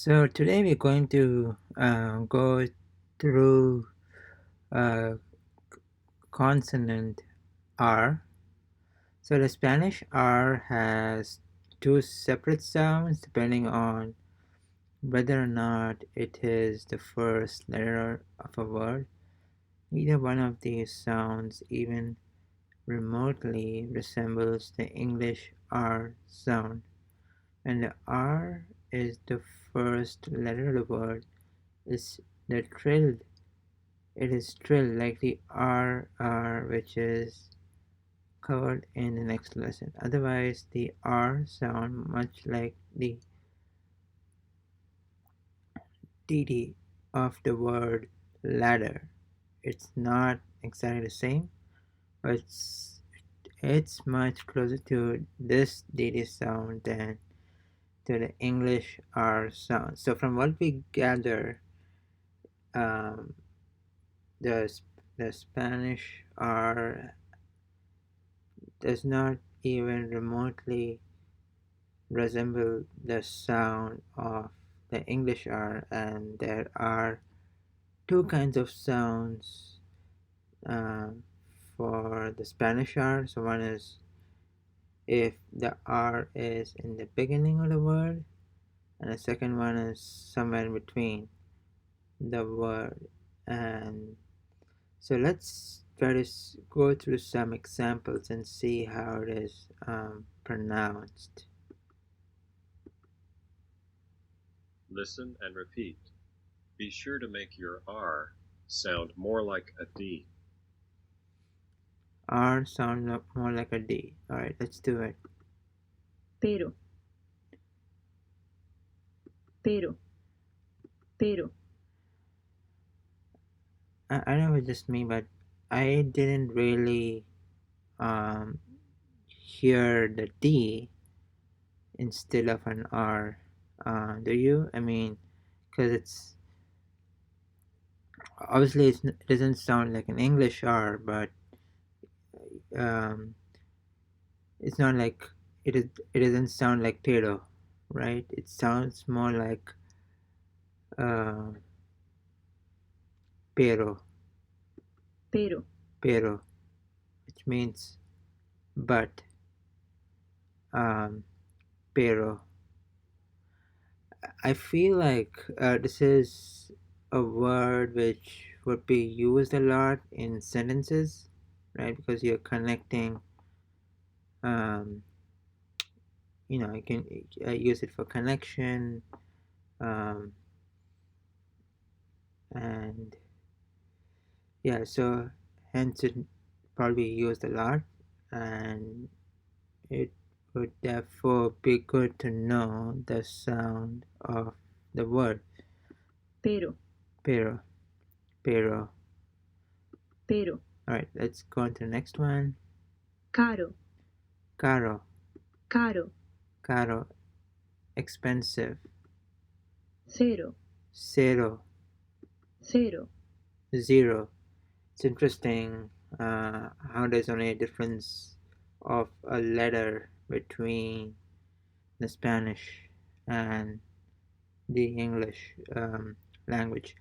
So today we're going to go through uh, consonant R. So the Spanish R has two separate sounds depending on whether or not it is the first letter of a word. Neither one of these sounds even remotely resembles the English R sound. When the R is the first letter of the word, is the trilled It is trilled like the R, which is covered in the next lesson. Otherwise, the R sound much like the DD of the word ladder. It's not exactly the same, but it's much closer to this DD sound than to the English R sound. So from what we gather, um, the the Spanish R does not even remotely resemble the sound of the English R, and there are two kinds of sounds um, for the Spanish R. So one is if the R is in the beginning of the word, and the second one is somewhere in between the word. And so let's try to go through some examples and see how it is pronounced. Listen and repeat. Be sure to make your R sound more like a D. R sound more like a D. Alright, let's do it. pero, pero, pero, I know it's just me, but I didn't really um, hear the D instead of an R. Do you? I mean, because it doesn't sound like an English R, but um, it's not like it doesn't sound like pero, right? It sounds more like uh, pero, pero, pero, which means but, um, pero. I feel like this is a word which would be used a lot in sentences, right? Because you're connecting, um, you can use it for connection, um, and yeah, so hence it probably used a lot, and it would therefore be good to know the sound of the word pero, pero, pero. pero, All right, let's go on to the next one. caro, Caro, caro, caro, expensive. cero, Cero, cero, zero. It's interesting how there's only a difference of a letter between the Spanish and the English language.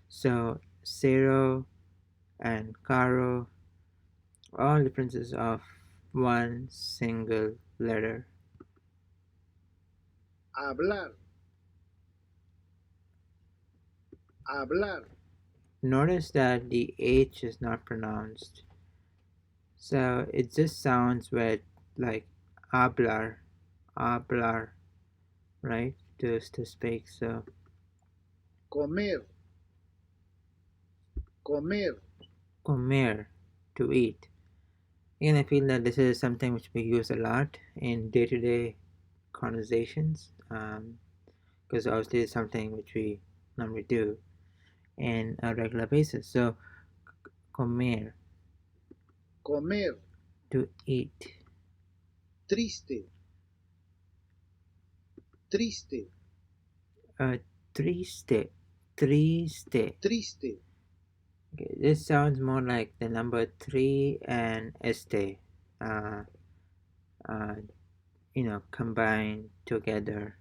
So, cero and caro, all differences of one single letter. hablar, hablar, Notice that the H is not pronounced. So it just sounds with like hablar, hablar, right? To speak. So comer, comer, comer, to eat. And I feel that this is something which we use a lot in day-to-day conversations, because obviously it's something which we normally do in a regular basis. So comer, comer, to eat. triste, triste, Uh, triste, triste. triste, Okay, this sounds more like the number three and este, uh, combined together.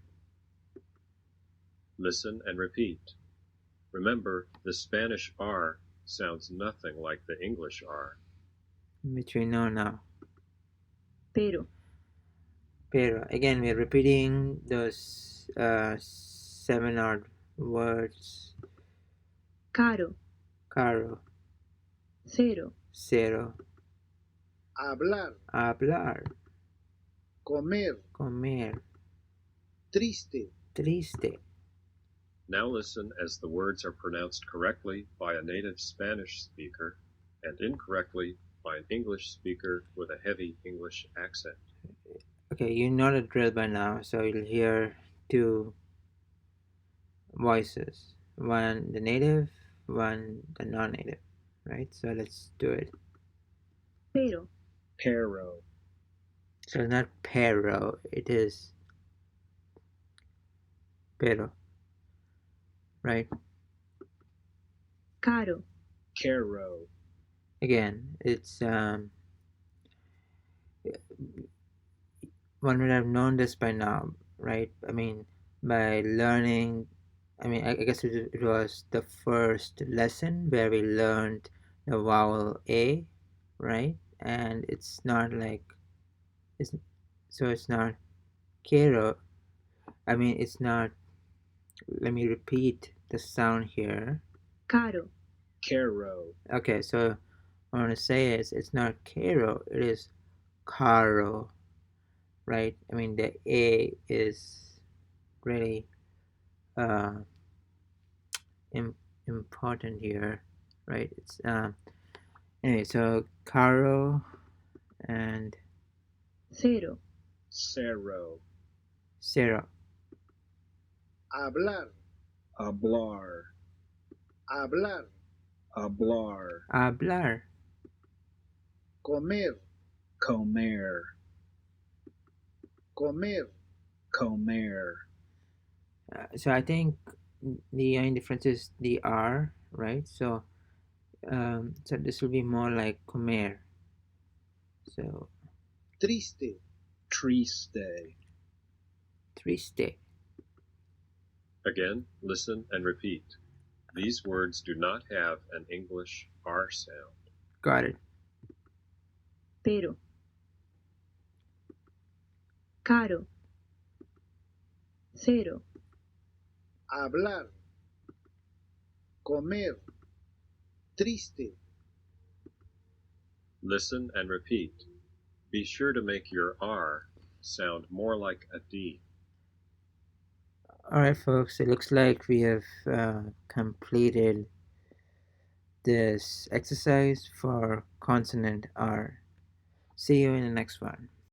Listen and repeat. Remember, the Spanish R sounds nothing like the English R. which we know now. pero, Pero again, we're repeating those seven odd words: caro, caro, cero, cero, hablar, hablar, comer, comer, triste, triste. Now listen as the words are pronounced correctly by a native Spanish speaker and incorrectly by an English speaker with a heavy English accent. Okay, you know the drill by now, so you'll hear two voices: one the native, one the non-native, right? So let's do it. pero, Pero, So it's not pero, it is pero, right? caro, caro, Again, it's one would have known this by now, right? I mean, by learning. I mean, I guess it was the first lesson where we learned the vowel A, right? And it's not like it's so it's not caro. I mean, it's not. Let me repeat the sound here. caro, caro, Okay, so what I want to say is it's not caro. It is caro, right? I mean, the A is really uh, Im- important here, right? It's anyway. So caro and cero, cero, cero. hablar, hablar, hablar, hablar, Hablar. comer, comer, comer, comer. So I think the only difference is the R, right? So this will be more like comer. So triste, Triste. triste. Again, listen and repeat. These words do not have an English R sound. Got it. pero, caro, cero, hablar, comer, triste, Listen and repeat. Be sure to make your R sound more like a D. All right, folks. It looks like we have completed this exercise for consonant R. See you in the next one.